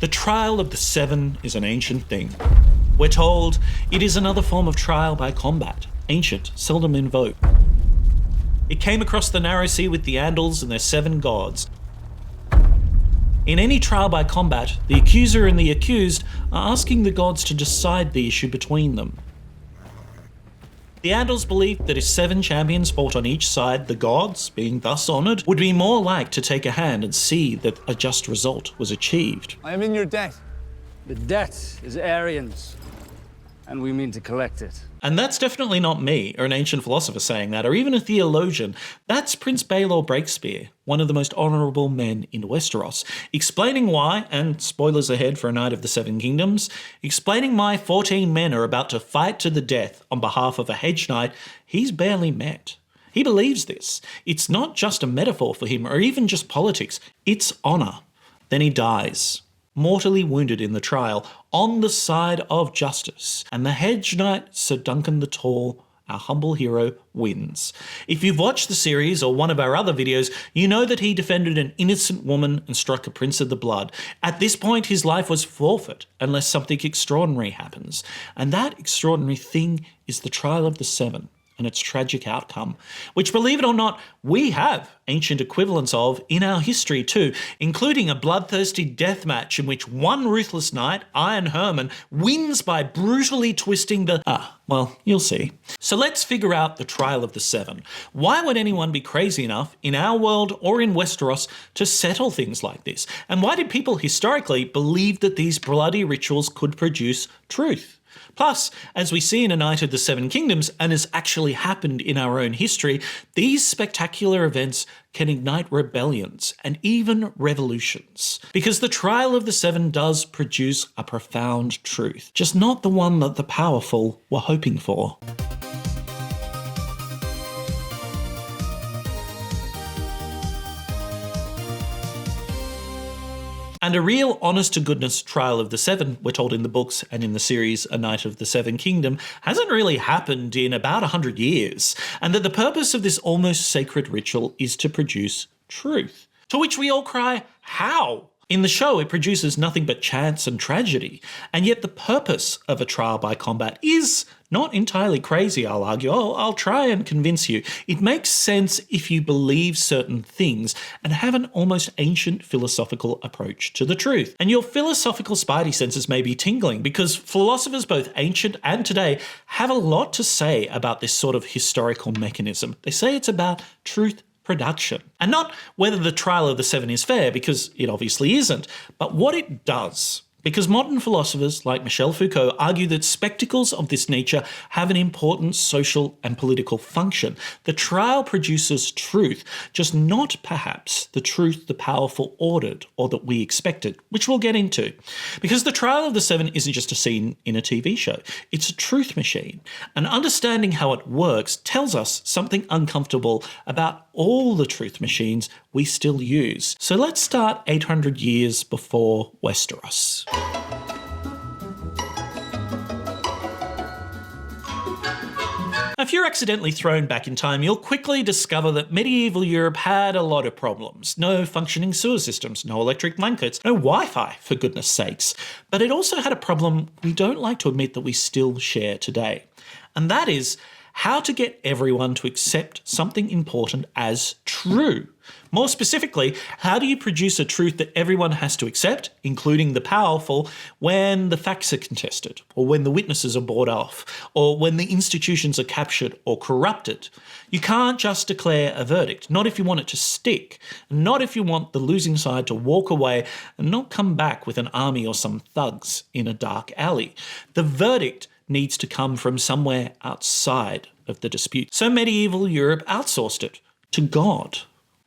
The trial of the seven is an ancient thing. We're told it is another form of trial by combat, ancient, seldom invoked. It came across the narrow sea with the Andals and their seven gods. In any trial by combat, the accuser and the accused are asking the gods to decide the issue between them. The Andals believed that if seven champions fought on each side, the gods, being thus honoured, would be more like to take a hand and see that a just result was achieved. I am in your debt. The debt is Aerion's, and we mean to collect it. And that's definitely not me, or an ancient philosopher saying that, or even a theologian. That's Prince Baelor Breakspear, one of the most honourable men in Westeros, explaining why, and spoilers ahead for A Night of the Seven Kingdoms, explaining why 14 men are about to fight to the death on behalf of a hedge knight he's barely met. He believes this. It's not just a metaphor for him, or even just politics. It's honour. Then he dies, mortally wounded in the trial, on the side of justice. And the hedge knight, Sir Duncan the Tall, our humble hero, wins. If you've watched the series or one of our other videos, you know that he defended an innocent woman and struck a prince of the blood. At this point, his life was forfeit unless something extraordinary happens. And that extraordinary thing is the trial of the seven and its tragic outcome, which, believe it or not, we have ancient equivalents of in our history too, including a bloodthirsty death match in which one ruthless knight, Iron Herman, wins by brutally twisting the... well, you'll see. So let's figure out the trial of the seven. Why would anyone be crazy enough, in our world or in Westeros, to settle things like this? And why did people historically believe that these bloody rituals could produce truth? Plus, as we see in A Night of the Seven Kingdoms, and has actually happened in our own history, these spectacular events can ignite rebellions and even revolutions. Because the trial of the seven does produce a profound truth, just not the one that the powerful were hoping for. And a real honest-to-goodness trial of the seven, we're told in the books and in the series A Night of the Seven Kingdom, hasn't really happened in about 100 years, and that the purpose of this almost sacred ritual is to produce truth. To which we all cry, how? In the show, it produces nothing but chance and tragedy, and yet the purpose of a trial by combat is not entirely crazy, I'll argue. I'll try and convince you. It makes sense if you believe certain things and have an almost ancient philosophical approach to the truth. And your philosophical spidey senses may be tingling because philosophers, both ancient and today, have a lot to say about this sort of historical mechanism. They say it's about truth production. And not whether the trial of the seven is fair, because it obviously isn't, but what it does. Because modern philosophers like Michel Foucault argue that spectacles of this nature have an important social and political function. The trial produces truth, just not perhaps the truth the powerful ordered or that we expected, which we'll get into. Because the trial of the seven isn't just a scene in a TV show, it's a truth machine. And understanding how it works tells us something uncomfortable about all the truth machines we still use. So let's start 800 years before Westeros. If you're accidentally thrown back in time, you'll quickly discover that medieval Europe had a lot of problems. No functioning sewer systems, no electric blankets, no Wi-Fi, for goodness sakes. But it also had a problem we don't like to admit that we still share today. And that is how to get everyone to accept something important as true. More specifically, how do you produce a truth that everyone has to accept, including the powerful, when the facts are contested, or when the witnesses are bought off, or when the institutions are captured or corrupted? You can't just declare a verdict, not if you want it to stick, not if you want the losing side to walk away and not come back with an army or some thugs in a dark alley. The verdict needs to come from somewhere outside of the dispute. So medieval Europe outsourced it to God.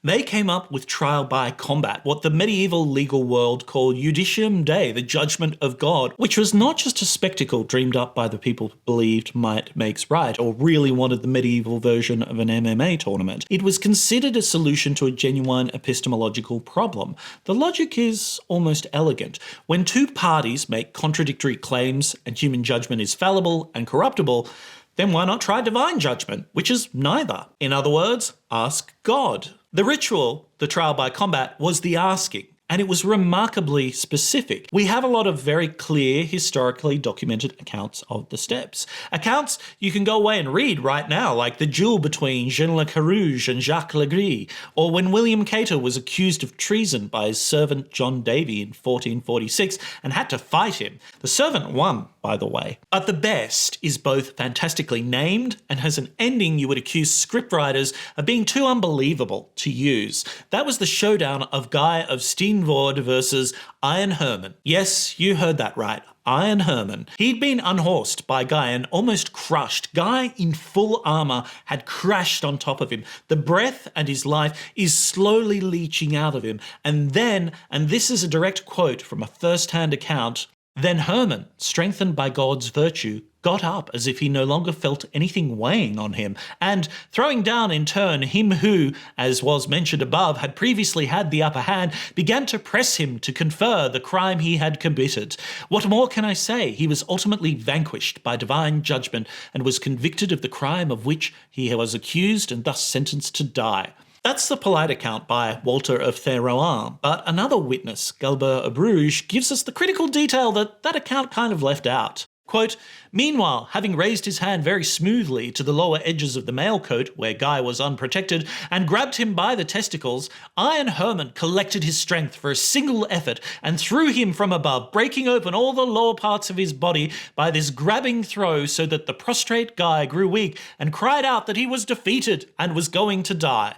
They came up with trial by combat, what the medieval legal world called Judicium Dei, the judgment of God, which was not just a spectacle dreamed up by the people who believed might makes right, or really wanted the medieval version of an MMA tournament. It was considered a solution to a genuine epistemological problem. The logic is almost elegant. When two parties make contradictory claims and human judgment is fallible and corruptible, then why not try divine judgment, which is neither? In other words, ask God. The ritual, the trial by combat, was the asking. and it was remarkably specific. We have a lot of very clear, historically documented accounts of the steps. Accounts you can go away and read right now, like the duel between Jean Le Carouge and Jacques Legris, or when William Cato was accused of treason by his servant John Davy in 1446 and had to fight him. The servant won, by the way. But the best is both fantastically named and has an ending you would accuse scriptwriters of being too unbelievable to use. That was the showdown of Guy of Steenvoorde versus Iron Herman. Yes, you heard that right. Iron Herman. He'd been unhorsed by Guy and almost crushed. Guy, in full armour, had crashed on top of him. The breath and his life is slowly leaching out of him. And then, and this is a direct quote from a first-hand account, then Herman, strengthened by God's virtue, got up as if he no longer felt anything weighing on him, and throwing down in turn him who, as was mentioned above, had previously had the upper hand, began to press him to confer the crime he had committed. What more can I say? He was ultimately vanquished by divine judgment and was convicted of the crime of which he was accused and thus sentenced to die. That's the polite account by Walter of Théroigne, but another witness, Galbert of Bruges, gives us the critical detail that account kind of left out. Quote, meanwhile, having raised his hand very smoothly to the lower edges of the mailcoat, where Guy was unprotected, and grabbed him by the testicles, Iron Herman collected his strength for a single effort and threw him from above, breaking open all the lower parts of his body by this grabbing throw, so that the prostrate Guy grew weak and cried out that he was defeated and was going to die.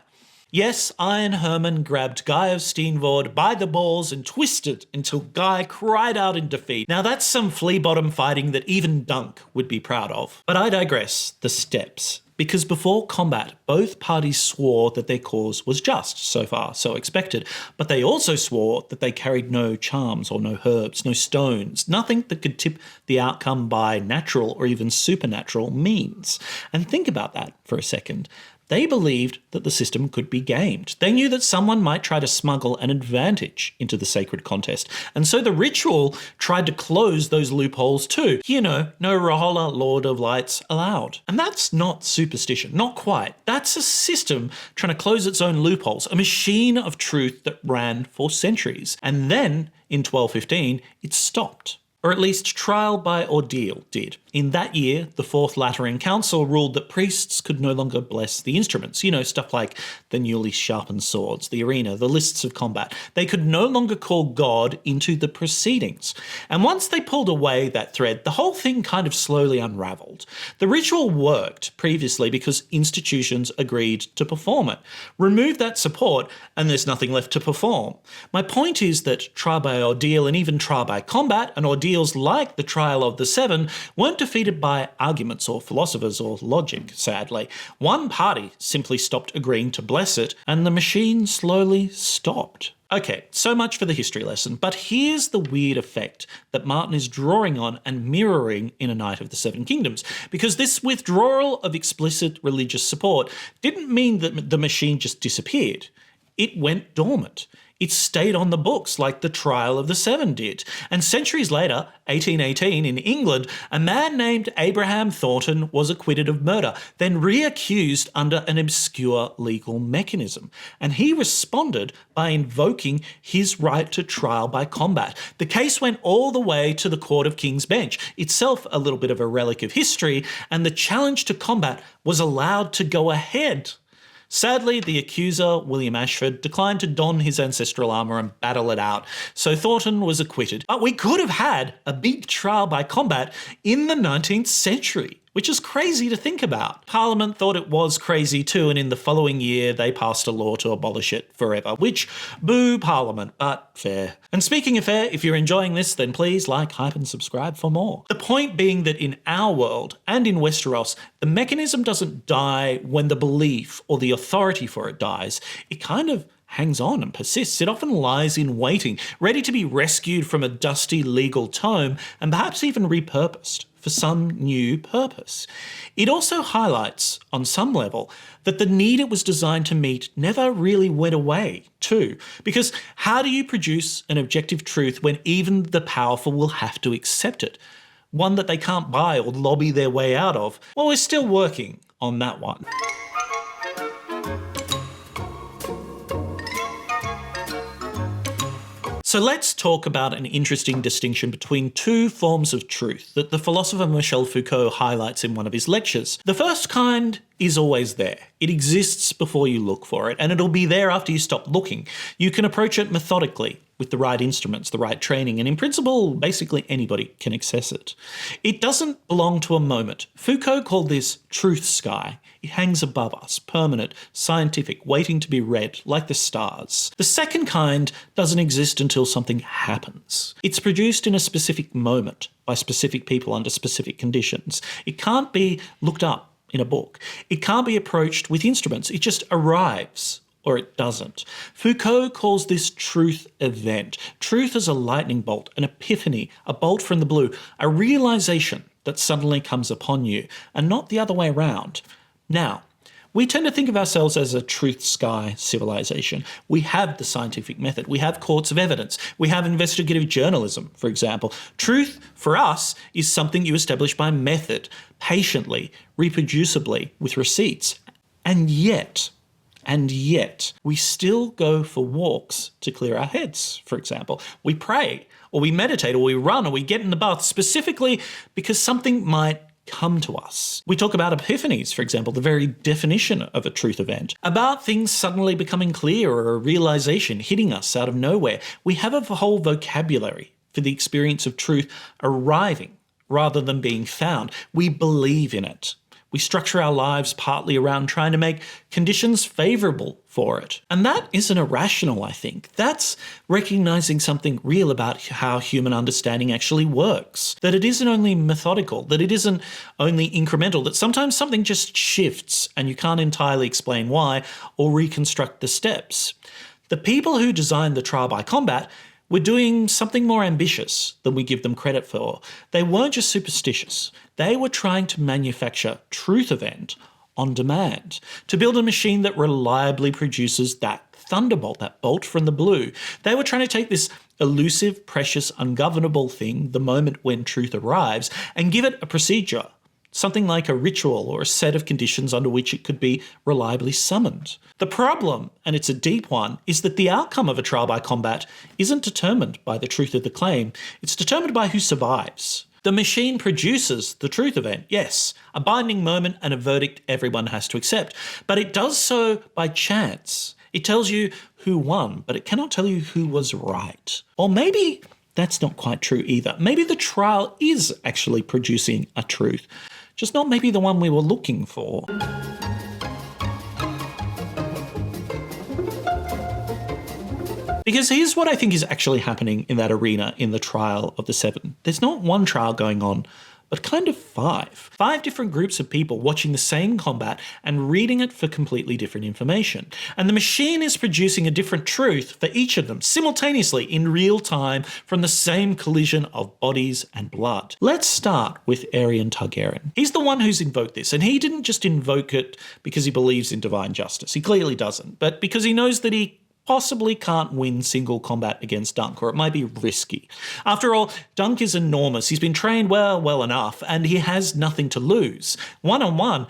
Yes, Iron Herman grabbed Guy of Steenvoorde by the balls and twisted until Guy cried out in defeat. Now that's some flea-bottom fighting that even Dunk would be proud of. But I digress. The steps. Because before combat, both parties swore that their cause was just, so far, so expected. But they also swore that they carried no charms or no herbs, no stones, nothing that could tip the outcome by natural or even supernatural means. And think about that for a second. They believed that the system could be gamed. They knew that someone might try to smuggle an advantage into the sacred contest. And so the ritual tried to close those loopholes too. You know, no Rahola Lord of Lights allowed. And that's not superstition, not quite. That's a system trying to close its own loopholes, a machine of truth that ran for centuries. And then, in 1215, it stopped. Or at least trial by ordeal did. In that year, the Fourth Lateran Council ruled that priests could no longer bless the instruments, you know, stuff like the newly sharpened swords, the arena, the lists of combat. They could no longer call God into the proceedings. And once they pulled away that thread, the whole thing kind of slowly unravelled. The ritual worked previously because institutions agreed to perform it. Remove that support and there's nothing left to perform. My point is that trial by ordeal and even trial by combat and ordeals like the Trial of the Seven weren't defeated by arguments or philosophers or logic, sadly. One party simply stopped agreeing to bless it, and the machine slowly stopped. Okay, so much for the history lesson, but here's the weird effect that Martin is drawing on and mirroring in A Knight of the Seven Kingdoms, because this withdrawal of explicit religious support didn't mean that the machine just disappeared. It went dormant. It stayed on the books like the Trial of the Seven did. And centuries later, 1818 in England, a man named Abraham Thornton was acquitted of murder, then reaccused under an obscure legal mechanism. And he responded by invoking his right to trial by combat. The case went all the way to the Court of King's Bench, itself a little bit of a relic of history, and the challenge to combat was allowed to go ahead. Sadly, the accuser, William Ashford, declined to don his ancestral armour and battle it out, so Thornton was acquitted. But we could have had a big trial by combat in the 19th century, which is crazy to think about. Parliament thought it was crazy too, and in the following year they passed a law to abolish it forever, which, boo Parliament, but fair. And speaking of fair, if you're enjoying this, then please like, hype and subscribe for more. The point being that in our world, and in Westeros, the mechanism doesn't die when the belief or the authority for it dies. It kind of hangs on and persists. It often lies in waiting, ready to be rescued from a dusty legal tome and perhaps even repurposed for some new purpose. It also highlights, on some level, that the need it was designed to meet never really went away, too. Because how do you produce an objective truth when even the powerful will have to accept it? One that they can't buy or lobby their way out of? Well, we're still working on that one. So let's talk about an interesting distinction between two forms of truth that the philosopher Michel Foucault highlights in one of his lectures. The first kind is always there. It exists before you look for it, and it'll be there after you stop looking. You can approach it methodically with the right instruments, the right training, and in principle, basically anybody can access it. It doesn't belong to a moment. Foucault called this truth sky. It hangs above us, permanent, scientific, waiting to be read, like the stars. The second kind doesn't exist until something happens. It's produced in a specific moment by specific people under specific conditions. It can't be looked up in a book. It can't be approached with instruments. It just arrives, or it doesn't. Foucault calls this truth event. Truth is a lightning bolt, an epiphany, a bolt from the blue, a realization that suddenly comes upon you, and not the other way around. Now, we tend to think of ourselves as a truth sky civilization. We have the scientific method. We have courts of evidence. We have investigative journalism, for example. Truth, for us, is something you establish by method, patiently, reproducibly, with receipts. And yet, we still go for walks to clear our heads, for example. We pray, or we meditate, or we run, or we get in the bath, specifically because something might come to us. We talk about epiphanies, for example, the very definition of a truth event, about things suddenly becoming clear or a realization hitting us out of nowhere. We have a whole vocabulary for the experience of truth arriving rather than being found. We believe in it. We structure our lives partly around trying to make conditions favourable for it. And that isn't irrational, I think. That's recognising something real about how human understanding actually works. That it isn't only methodical, that it isn't only incremental, that sometimes something just shifts and you can't entirely explain why or reconstruct the steps. The people who designed the trial by combat were doing something more ambitious than we give them credit for. They weren't just superstitious. They were trying to manufacture truth event on demand, to build a machine that reliably produces that thunderbolt, that bolt from the blue. They were trying to take this elusive, precious, ungovernable thing, the moment when truth arrives, and give it a procedure, something like a ritual or a set of conditions under which it could be reliably summoned. The problem, and it's a deep one, is that the outcome of a trial by combat isn't determined by the truth of the claim. It's determined by who survives. The machine produces the truth event, yes, a binding moment and a verdict everyone has to accept, but it does so by chance. It tells you who won, but it cannot tell you who was right. Or maybe that's not quite true either. Maybe the trial is actually producing a truth, just not maybe the one we were looking for. Because here's what I think is actually happening in that arena in the trial of the Seven. There's not one trial going on, but kind of five. Five different groups of people watching the same combat and reading it for completely different information. And the machine is producing a different truth for each of them simultaneously in real time from the same collision of bodies and blood. Let's start with Aerion Targaryen. He's the one who's invoked this, and he didn't just invoke it because he believes in divine justice. He clearly doesn't, but because he knows that he possibly can't win single combat against Dunk, or it might be risky. After all, Dunk is enormous. He's been trained well enough, and he has nothing to lose. 1-on-1,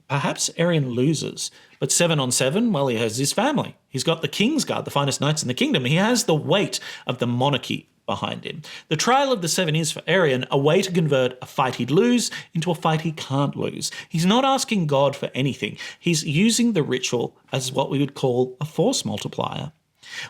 perhaps Aerion loses. But 7-on-7, well, he has his family. He's got the Kingsguard, the finest knights in the kingdom. He has the weight of the monarchy behind him. The trial of the Seven is, for Aerion, a way to convert a fight he'd lose into a fight he can't lose. He's not asking God for anything. He's using the ritual as what we would call a force multiplier.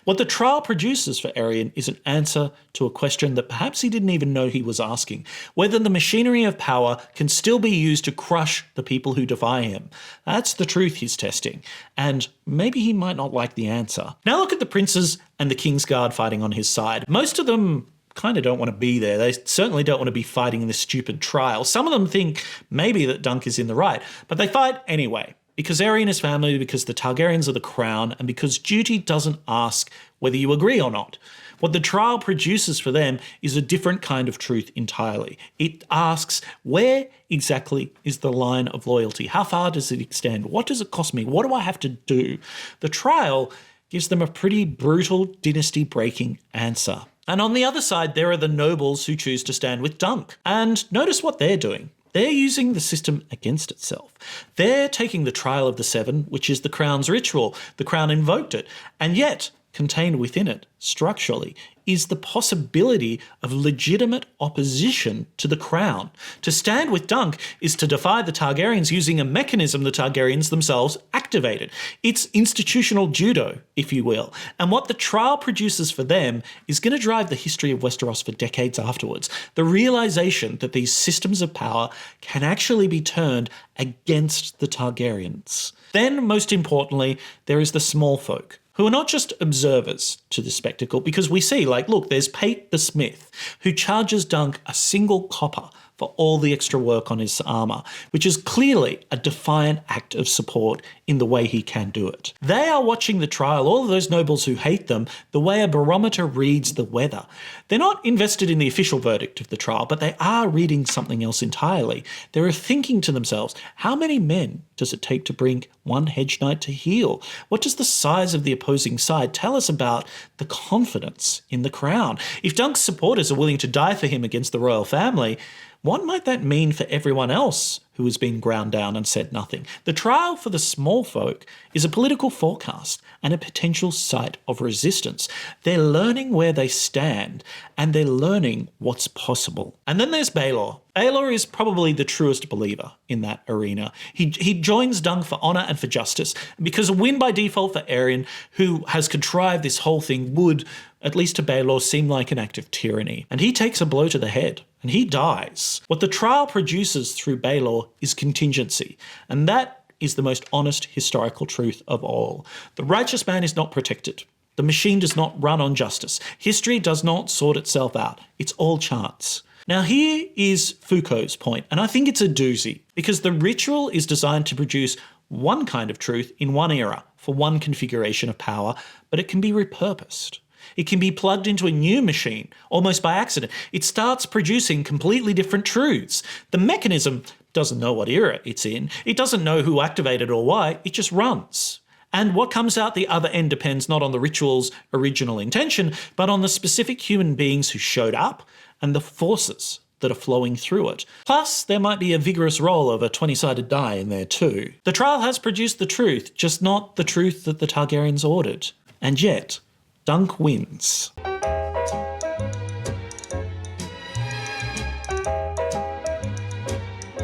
What the trial produces for Aerion is an answer to a question that perhaps he didn't even know he was asking: whether the machinery of power can still be used to crush the people who defy him. That's the truth he's testing, and maybe he might not like the answer. Now look at the princes and the Kingsguard fighting on his side. Most of them kind of don't want to be there. They certainly don't want to be fighting in this stupid trial. Some of them think maybe that Dunk is in the right, but they fight anyway. Because Aerion is family, because the Targaryens are the crown, and because duty doesn't ask whether you agree or not. What the trial produces for them is a different kind of truth entirely. It asks, where exactly is the line of loyalty? How far does it extend? What does it cost me? What do I have to do? The trial gives them a pretty brutal, dynasty-breaking answer. And on the other side, there are the nobles who choose to stand with Dunk. And notice what they're doing. They're using the system against itself. They're taking the trial of the Seven, which is the crown's ritual. The crown invoked it, and yet contained within it, structurally, is the possibility of legitimate opposition to the crown. To stand with Dunk is to defy the Targaryens using a mechanism the Targaryens themselves activated. It's institutional judo, if you will. And what the trial produces for them is going to drive the history of Westeros for decades afterwards. The realization that these systems of power can actually be turned against the Targaryens. Then, most importantly, there is the small folk, who are not just observers to the spectacle, because we see, look, there's Pate the Smith, who charges Dunk a single copper for all the extra work on his armour, which is clearly a defiant act of support in the way he can do it. They are watching the trial, all of those nobles who hate them, the way a barometer reads the weather. They're not invested in the official verdict of the trial, but they are reading something else entirely. They're thinking to themselves, how many men does it take to bring one hedge knight to heel? What does the size of the opposing side tell us about the confidence in the crown? If Dunk's supporters are willing to die for him against the royal family, what might that mean for everyone else who has been ground down and said nothing? The trial for the small folk is a political forecast and a potential site of resistance. They're learning where they stand and they're learning what's possible. And then there's Baelor. Baelor is probably the truest believer in that arena. He joins Dunk for honour and for justice, because a win by default for Aerion, who has contrived this whole thing, would, at least to Baelor, seem like an act of tyranny. And he takes a blow to the head and he dies. What the trial produces through Baelor is contingency, and that is the most honest historical truth of all. The righteous man is not protected. The machine does not run on justice. History does not sort itself out. It's all chance. Now here is Foucault's point, and I think it's a doozy, because the ritual is designed to produce one kind of truth in one era for one configuration of power, but it can be repurposed. It can be plugged into a new machine, almost by accident. It starts producing completely different truths. The mechanism doesn't know what era it's in. It doesn't know who activated or why. It just runs. And what comes out the other end depends not on the ritual's original intention, but on the specific human beings who showed up and the forces that are flowing through it. Plus, there might be a vigorous roll of a 20-sided die in there too. The trial has produced the truth, just not the truth that the Targaryens ordered. And yet, Dunk wins.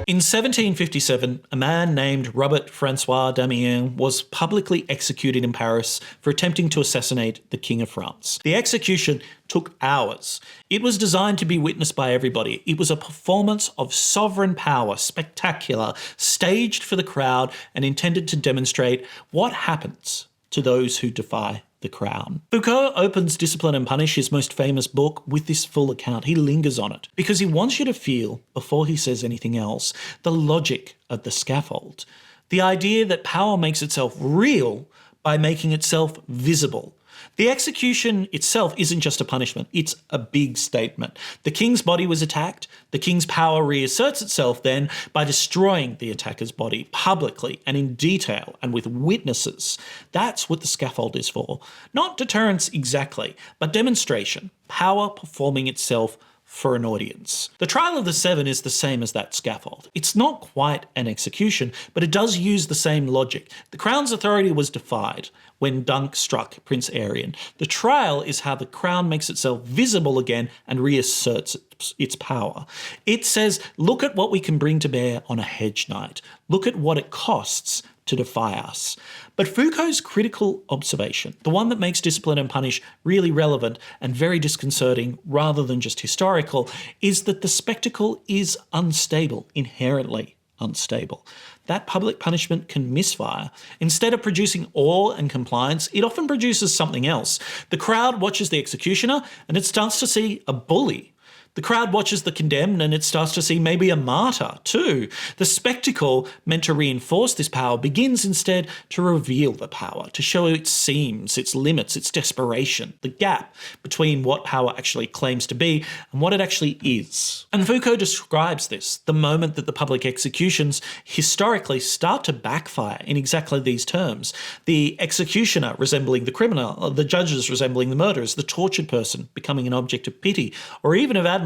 In 1757, a man named Robert Francois Damiens was publicly executed in Paris for attempting to assassinate the King of France. The execution took hours. It was designed to be witnessed by everybody. It was a performance of sovereign power, spectacular, staged for the crowd and intended to demonstrate what happens to those who defy the crown. Foucault opens Discipline and Punish, his most famous book, with this full account. He lingers on it because he wants you to feel, before he says anything else, the logic of the scaffold. The idea that power makes itself real by making itself visible. The execution itself isn't just a punishment, it's a big statement. The king's body was attacked. The king's power reasserts itself then by destroying the attacker's body publicly and in detail and with witnesses. That's what the scaffold is for. Not deterrence exactly, but demonstration. Power performing itself for an audience. The Trial of the Seven is the same as that scaffold. It's not quite an execution, but it does use the same logic. The crown's authority was defied when Dunk struck Prince Aerion. The trial is how the crown makes itself visible again and reasserts its power. It says, look at what we can bring to bear on a hedge knight. Look at what it costs to defy us. But Foucault's critical observation, the one that makes Discipline and Punish really relevant and very disconcerting rather than just historical, is that the spectacle is unstable, inherently unstable. That public punishment can misfire. Instead of producing awe and compliance, it often produces something else. The crowd watches the executioner and it starts to see a bully. The crowd watches the condemned and it starts to see maybe a martyr too. The spectacle meant to reinforce this power begins instead to reveal the power, to show its seams, its limits, its desperation, the gap between what power actually claims to be and what it actually is. And Foucault describes this, the moment that the public executions historically start to backfire in exactly these terms. The executioner resembling the criminal, the judges resembling the murderers, the tortured person becoming an object of pity or even of admiration.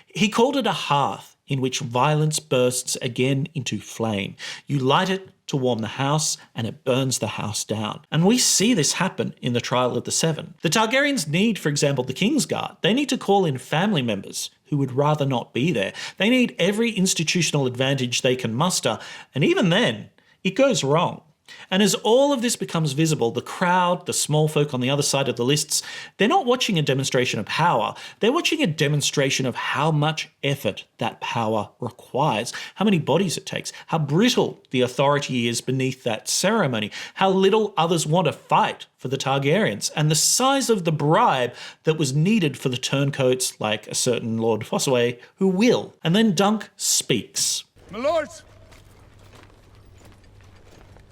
He called it a hearth in which violence bursts again into flame. You light it to warm the house, and it burns the house down. And we see this happen in the Trial of the Seven. The Targaryens need, for example, the Kingsguard. They need to call in family members who would rather not be there. They need every institutional advantage they can muster, and even then, it goes wrong. And as all of this becomes visible, the crowd, the small folk on the other side of the lists, they're not watching a demonstration of power. They're watching a demonstration of how much effort that power requires, how many bodies it takes, how brittle the authority is beneath that ceremony, how little others want to fight for the Targaryens, and the size of the bribe that was needed for the turncoats like a certain Lord Fossaway who will. And then Dunk speaks. My lords,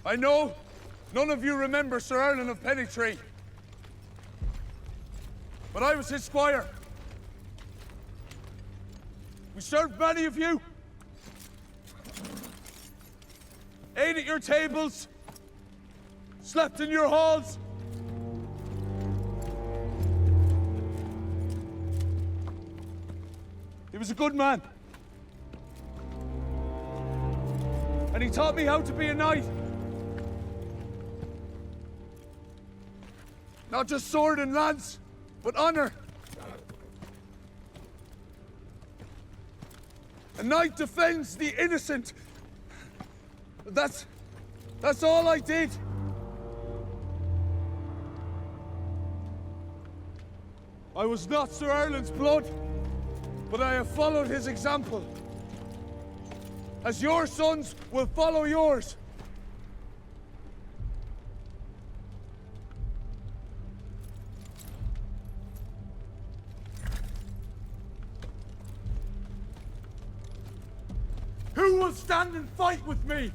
I know none of you remember Sir Erlen of Pennytree, but I was his squire. We served many of you, ate at your tables, slept in your halls. He was a good man, and he taught me how to be a knight. Not just sword and lance, but honor. A knight defends the innocent. That's all I did. I was not Sir Erlen's blood, but I have followed his example. As your sons will follow yours. Who will stand and fight with me?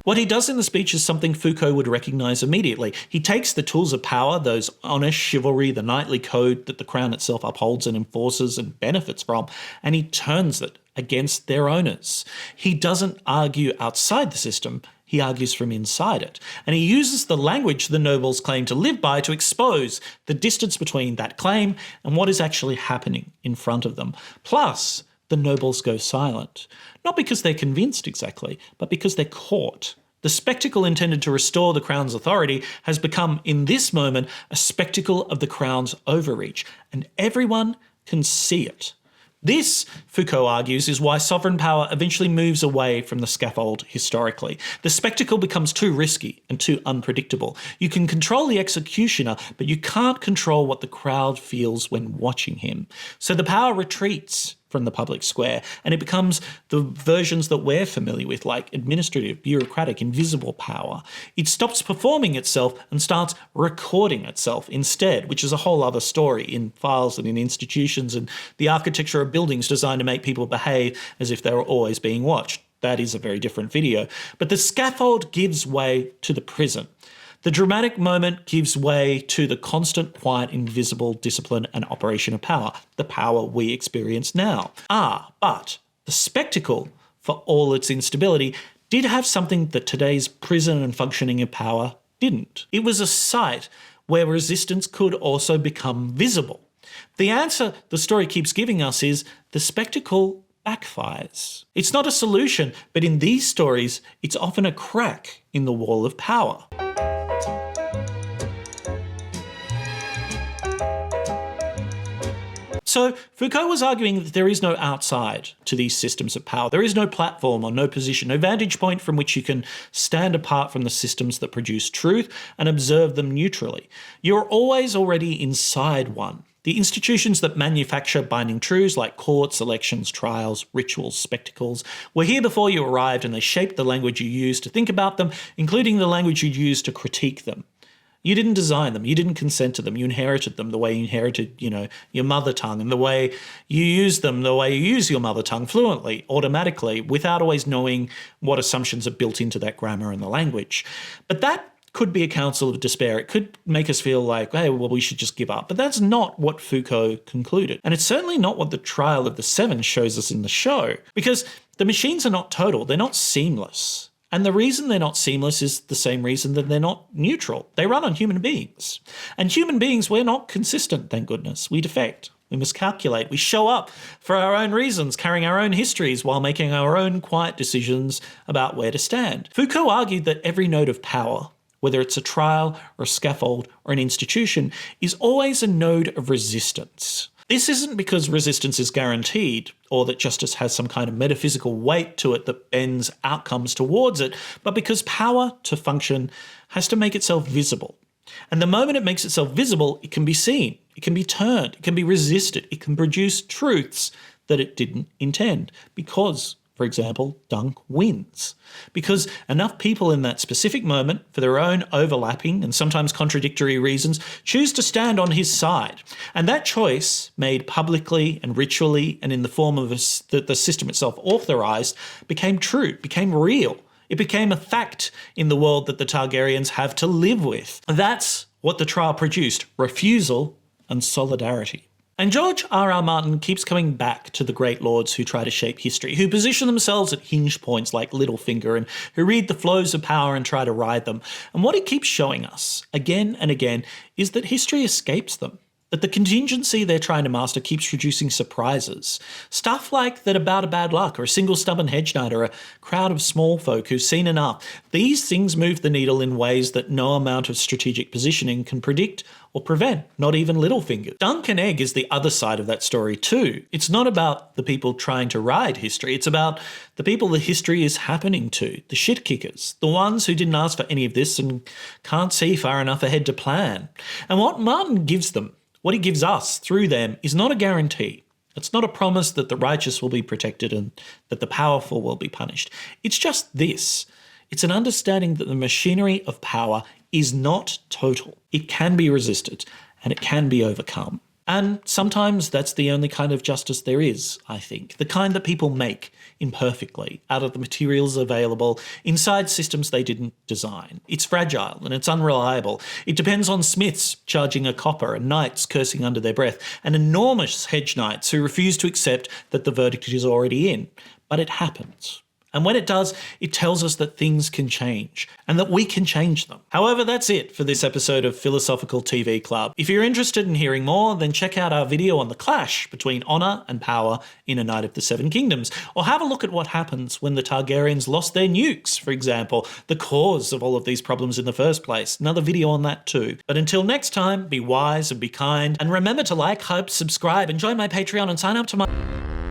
What he does in the speech is something Foucault would recognise immediately. He takes the tools of power, those honour, chivalry, the knightly code that the crown itself upholds and enforces and benefits from, and he turns it against their owners. He doesn't argue outside the system, he argues from inside it. And he uses the language the nobles claim to live by to expose the distance between that claim and what is actually happening in front of them. Plus, the nobles go silent. Not because they're convinced exactly, but because they're caught. The spectacle intended to restore the crown's authority has become, in this moment, a spectacle of the crown's overreach, and everyone can see it. This, Foucault argues, is why sovereign power eventually moves away from the scaffold historically. The spectacle becomes too risky and too unpredictable. You can control the executioner, but you can't control what the crowd feels when watching him. So the power retreats from the public square, and it becomes the versions that we're familiar with, like administrative, bureaucratic, invisible power. It stops performing itself and starts recording itself instead, which is a whole other story in files and in institutions and the architecture of buildings designed to make people behave as if they were always being watched. That is a very different video. But the scaffold gives way to the prison. The dramatic moment gives way to the constant, quiet, invisible discipline and operation of power, the power we experience now. But the spectacle, for all its instability, did have something that today's prison and functioning of power didn't. It was a site where resistance could also become visible. The answer the story keeps giving us is the spectacle backfires. It's not a solution, but in these stories, it's often a crack in the wall of power. So Foucault was arguing that there is no outside to these systems of power. There is no platform or no position, no vantage point from which you can stand apart from the systems that produce truth and observe them neutrally. You're always already inside one. The institutions that manufacture binding truths like courts, elections, trials, rituals, spectacles were here before you arrived, and they shaped the language you use to think about them, including the language you use to critique them. You didn't design them, you didn't consent to them, you inherited them the way you inherited, your mother tongue, and the way you use them, the way you use your mother tongue fluently, automatically, without always knowing what assumptions are built into that grammar and the language. But that could be a counsel of despair. It could make us feel like, hey, well, we should just give up. But that's not what Foucault concluded. And it's certainly not what the Trial of the Seven shows us in the show, because the machines are not total, they're not seamless. And the reason they're not seamless is the same reason that they're not neutral. They run on human beings. And human beings, we're not consistent, thank goodness. We defect. We must calculate. We show up for our own reasons, carrying our own histories while making our own quiet decisions about where to stand. Foucault argued that every node of power, whether it's a trial or a scaffold or an institution, is always a node of resistance. This isn't because resistance is guaranteed or that justice has some kind of metaphysical weight to it that bends outcomes towards it, but because power, to function, has to make itself visible. And the moment it makes itself visible, it can be seen, it can be turned, it can be resisted, it can produce truths that it didn't intend because, for example, Dunk wins. Because enough people in that specific moment, for their own overlapping and sometimes contradictory reasons, choose to stand on his side. And that choice, made publicly and ritually and in the form of that the system itself authorised, became true, became real. It became a fact in the world that the Targaryens have to live with. That's what the trial produced: refusal and solidarity. And George R.R. Martin keeps coming back to the great lords who try to shape history, who position themselves at hinge points like Littlefinger and who read the flows of power and try to ride them. And what he keeps showing us again and again is that history escapes them, that the contingency they're trying to master keeps producing surprises. Stuff like that about a bad luck or a single stubborn hedge knight or a crowd of small folk who've seen enough. These things move the needle in ways that no amount of strategic positioning can predict or prevent, not even Littlefinger. Dunk and Egg is the other side of that story too. It's not about the people trying to ride history, it's about the people the history is happening to, the shit kickers, the ones who didn't ask for any of this and can't see far enough ahead to plan. And what Martin gives them, what he gives us through them, is not a guarantee. It's not a promise that the righteous will be protected and that the powerful will be punished. It's just this. It's an understanding that the machinery of power is not total. It can be resisted and it can be overcome. And sometimes that's the only kind of justice there is, I think. The kind that people make imperfectly out of the materials available inside systems they didn't design. It's fragile and it's unreliable. It depends on smiths charging a copper and knights cursing under their breath and enormous hedge knights who refuse to accept that the verdict is already in. But it happens. And when it does, it tells us that things can change and that we can change them. However, that's it for this episode of Philosophical TV Club. If you're interested in hearing more, then check out our video on the clash between honour and power in A Knight of the Seven Kingdoms, or have a look at what happens when the Targaryens lost their nukes, for example, the cause of all of these problems in the first place. Another video on that too. But until next time, be wise and be kind, and remember to like, hype, subscribe, and join my Patreon and sign up to my...